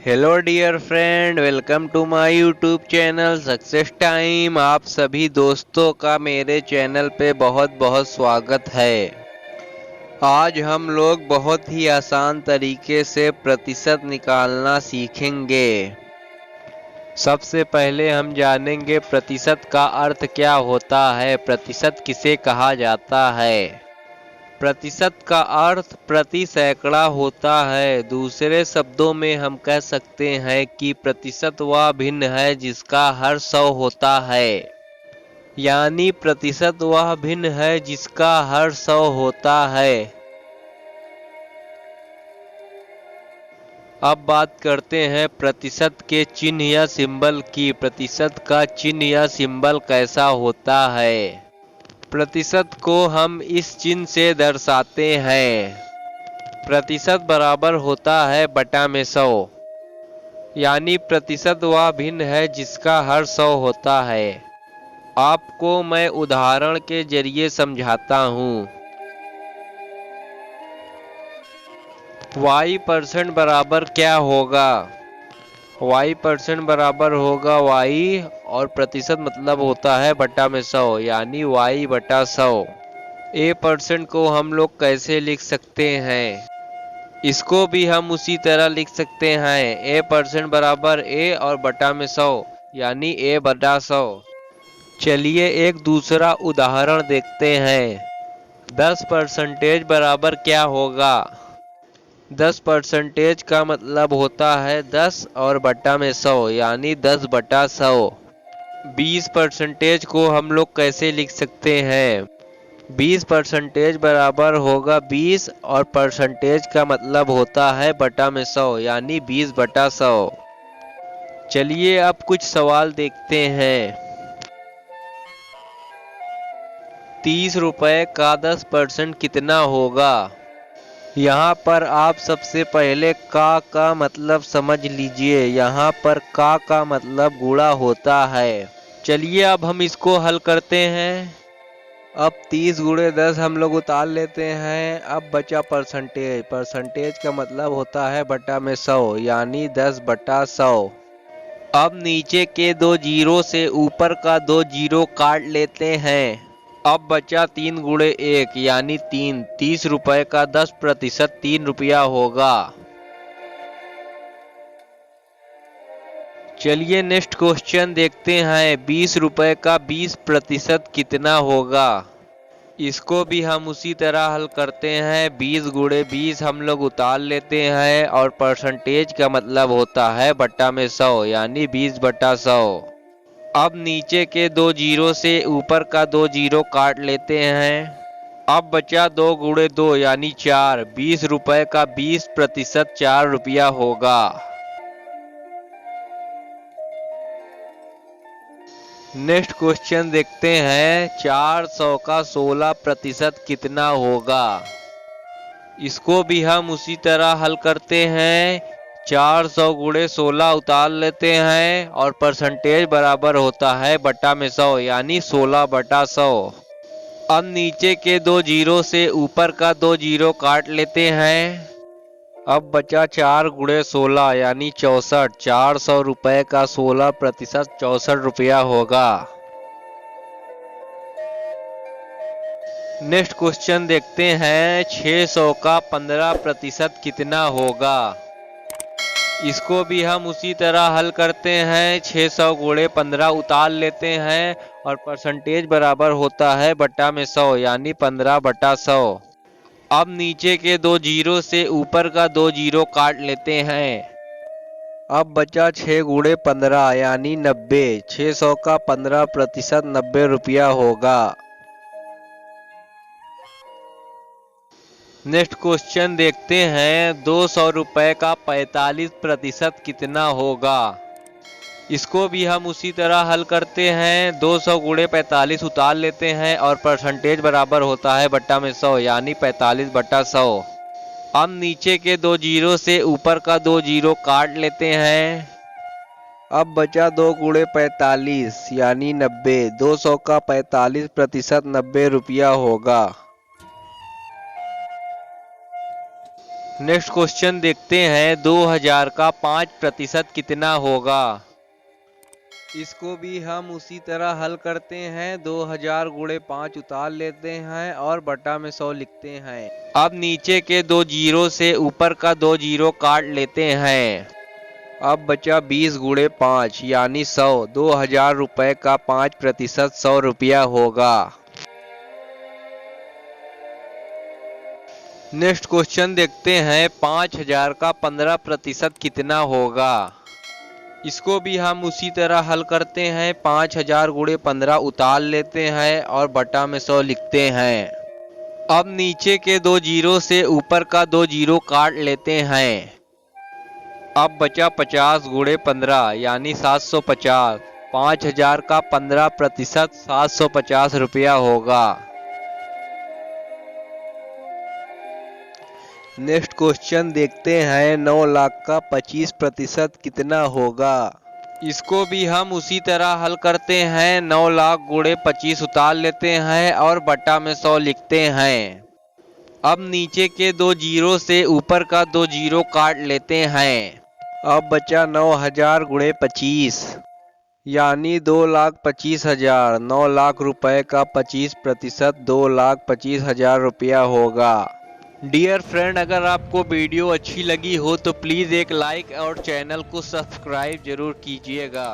Hello dear friend, welcome to my YouTube channel success time. आप सभी दोस्तों का मेरे चैनल पे बहुत बहुत स्वागत है। आज हम लोग बहुत ही आसान तरीके से प्रतिशत निकालना सीखेंगे। सबसे पहले हम जानेंगे प्रतिशत का अर्थ क्या होता है, प्रतिशत किसे कहा जाता है। प्रतिशत का अर्थ प्रति सैकड़ा होता है। दूसरे शब्दों में हम कह सकते हैं कि प्रतिशत वह भिन्न है जिसका हर 100 होता है। यानी प्रतिशत वह भिन्न है जिसका हर 100 होता है। अब बात करते हैं प्रतिशत के चिन्ह या सिंबल की। प्रतिशत का चिन्ह या सिंबल कैसा होता है। प्रतिशत को हम इस चिन्ह से दर्शाते हैं। प्रतिशत बराबर होता है बटा में 100। यानी प्रतिशत वह भिन्न है जिसका हर 100 होता है। आपको मैं उदाहरण के जरिए समझाता हूँ। y% बराबर क्या होगा। y% बराबर होगा y और प्रतिशत मतलब होता है बटा में 100, यानी y बटा 100। a% को हम लोग कैसे लिख सकते हैं, इसको भी हम उसी तरह लिख सकते हैं। a% बराबर a और बटा में 100, यानी a बटा 100। चलिए एक दूसरा उदाहरण देखते हैं। 10% बराबर क्या होगा। 10% का मतलब होता है 10 और बटा में 100, यानी 10 बटा 100। 20% को हम लोग कैसे लिख सकते हैं। 20% बराबर होगा 20 और परसेंटेज का मतलब होता है बटा में 100, यानी 20 बटा 100। चलिए अब कुछ सवाल देखते हैं। 30 रुपए का 10% कितना होगा। यहाँ पर आप सबसे पहले का मतलब समझ लीजिए। यहाँ पर का मतलब गुणा होता है। चलिए अब हम इसको हल करते हैं। अब 30 गुणे 10 हम लोग उतार लेते हैं। अब बचा परसेंटेज। परसेंटेज का मतलब होता है बटा में 100, यानी 10 बटा 100। अब नीचे के दो जीरो से ऊपर का दो जीरो काट लेते हैं। अब बचा 3 गुणे 1, यानी 3। 30 रुपए का 10% 3 रुपया होगा। चलिए नेक्स्ट क्वेश्चन देखते हैं। 20 रुपए का 20% कितना होगा। इसको भी हम उसी तरह हल करते हैं। 20 गुणे 20 हम लोग उतार लेते हैं और परसेंटेज का मतलब होता है बटा में 100, यानी 20 बटा 100। अब नीचे के दो जीरो से ऊपर का दो जीरो काट लेते हैं। अब बचा 2 गुणे 2, यानी 4। 20 रुपए का 20% 4 रुपया होगा। नेक्स्ट क्वेश्चन देखते हैं। 400 का 16% कितना होगा। इसको भी हम उसी तरह हल करते हैं। 400 गुणे 16 उतार लेते हैं और परसेंटेज बराबर होता है बटा में 100, यानी 16 बटा 100। अब नीचे के दो जीरो से ऊपर का दो जीरो काट लेते हैं। अब बचा 4 गुणे 16, यानी 64। 400 रुपए का 16% 64 रुपया होगा। नेक्स्ट क्वेश्चन देखते हैं। 600 का 15% कितना होगा। इसको भी हम उसी तरह हल करते हैं। 600 गुणे 15 उतार लेते हैं और परसेंटेज बराबर होता है बटा में 100, यानी 15 बटा 100। अब नीचे के दो जीरो से ऊपर का दो जीरो काट लेते हैं। अब बचा 6 गुणे 15, यानी 90। 600 का 15% 90 रुपया होगा। नेक्स्ट क्वेश्चन देखते हैं। 200 रुपए का 45% कितना होगा। इसको भी हम उसी तरह हल करते हैं। 200 गुणे 45 उतार लेते हैं और परसेंटेज बराबर होता है बटा में 100, यानी 45 बटा 100। अब नीचे के दो जीरो से ऊपर का दो जीरो काट लेते हैं। अब बचा 2 गुणे 45, यानी 90। 200 का 45% 90 रुपया होगा। नेक्स्ट क्वेश्चन देखते हैं 2000 का 5% कितना होगा। इसको भी हम उसी तरह हल करते हैं। 2000 गुणे 5 उतार लेते हैं और बटा में 100 लिखते हैं। अब नीचे के 2 जीरो से ऊपर का 2 जीरो काट लेते हैं। अब बचा 20 गुणे 5 यानी 100। 2000 रुपए का 5% 100 रुपया होगा। नेक्स्ट क्वेश्चन देखते हैं 5000 का 15% कितना होगा। इसको भी हम उसी तरह हल करते हैं। 5000 गुणे 15 उतार लेते हैं और बटा में 100 लिखते हैं। अब नीचे के 2 जीरो से ऊपर का 2 जीरो काट लेते हैं। अब बचा 50 गुणे 15 यानी 750। 5000 का 15% 750 रुपया होगा। नेक्स्ट क्वेश्चन देखते हैं 9 लाख का 25% कितना होगा। इसको भी हम उसी तरह हल करते हैं। 9 लाख गुणे 25 उतार लेते हैं और बटा में 100 लिखते हैं। अब नीचे के 2 जीरो से ऊपर का 2 जीरो काट लेते हैं। अब बचा 9000 गुणे 25 यानी 2,25,000। 9 लाख रुपए का 25% 2,25,000 रुपया होगा। डियर फ्रेंड, अगर आपको वीडियो अच्छी लगी हो तो प्लीज़ एक लाइक और चैनल को सब्सक्राइब जरूर कीजिएगा।